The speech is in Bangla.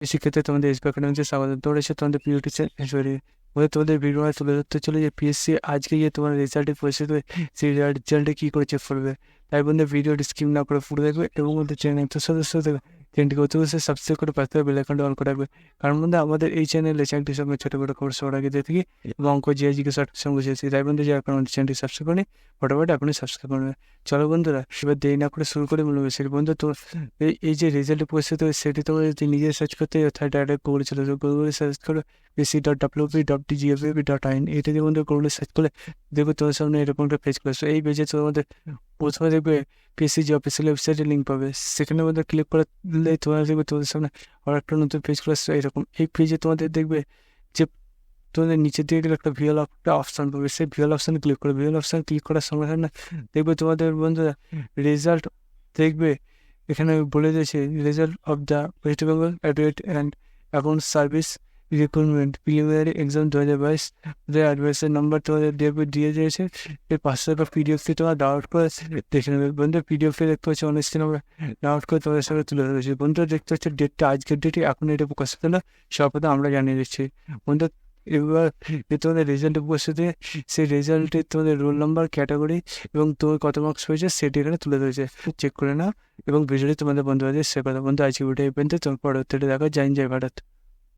শিক্ষার্থী তোমাদের এসবি একাডেমিতে স্বাগত। তোমরা এসে তোমাদের প্রিয় টিচার সরি তোমাদের ভিডিও তুলে ধরতে চলে যে পিএসসি আজকে যে তোমার রেজাল্টের পরিস্থিতি সেই রেজাল্টে কী করে চেক করবে। তাই বন্ধু ভিডিওটি স্কিপ না করে পুরো দেখবে এবং আমাদের চ্যানেল তো সদস্য দেবে চ্যানেলটিকে অতি অবশ্যই সাবস্ক্রাইব করে পাশে বেল আইকনটা অন করে রাখবে। কারণ বন্ধু আমাদের এই চ্যানেলে চাকরির সঙ্গে ছোটো বড়ো খবর সবার আগে দিয়ে থাকি এবং অঙ্ক জিকে শর্ট সঙ্গে বুঝেছি। তাই বন্ধু যে এখন আমাদের চ্যানেলটি সাবস্ক্রাইব করি ফটোফট আপনি সাবস্ক্রাইব করবে। চলো বন্ধুরা এবার দেরি না করে শুরু করে মূল বিষয়। বন্ধু তো এই যে রেজাল্টের পরিস্থিতি সেটি তোমার যদি নিজে সার্চ করতে অর্থাৎ ডাইরেক্ট গুগলে চলে যাবে। গুগলে সার্চ করো pc.wp.dgfa.in এটা দিয়ে বন্ধু গুগলে সার্চ করলে দেখবে তোমার সামনে এরকম একটা পেজ করে। এই পেজে তোমাদের প্রথমে দেখবে পিএসসি যে অফিসিয়াল ওয়েবসাইটে লিঙ্ক পাবে, সেখানে মধ্যে ক্লিক করলে তোমার দেখবে তোমাদের সামনে আর একটা নতুন পেজ করে আসছে এরকম। এই পেজে তোমাদের দেখবে যে তোমাদের নিচের দিকে গেলে একটা ভিএল একটা অপশান পাবে, সেই ভিএল অপশানে ক্লিক করবে। ভিএল অপশান ক্লিক করার সঙ্গে সঙ্গে দেখবে তোমাদের বন্ধুরা রেজাল্ট দেখবে এখানে বলে দিয়েছে result of the West Bengal advocate and account service recruitment preliminary exam 2022 অ্যাডভাইসের নাম্বার তোমাদের দেখবে দিয়ে দিয়েছে। এই 500 টাকা পিডিএফটি তোমার ডাউনলোড করে দেখে নেবে। বন্ধু পিডিএফটি দেখতে পাচ্ছি অনেক স্ক্রিন আমরা ডাউনলোড করে তোমাদের সাথে তুলে ধরেছি। বন্ধুরা দেখতে হচ্ছে ডেটটা আজকের ডেটে এখন এটা প্রকাশ হতো না, সর্বদা আমরা জানিয়ে দিচ্ছি। বন্ধু এবার তোমাদের রেজাল্টের উপস্থিতি সেই রেজাল্টে তোমাদের রোল নাম্বার ক্যাটাগরি এবং তোমার কত মার্কস হয়েছে সেটি এখানে তুলে ধরেছে, চেক করে নাও এবং ভিডিওটি তোমাদের বন্ধুবান্ধব শেয়ার করো। বন্ধু আজকে ভিডিও এই পর্যন্ত, তোমার পরবর্তীতে দেখা। জয় হিন্দ, জয় ভারত।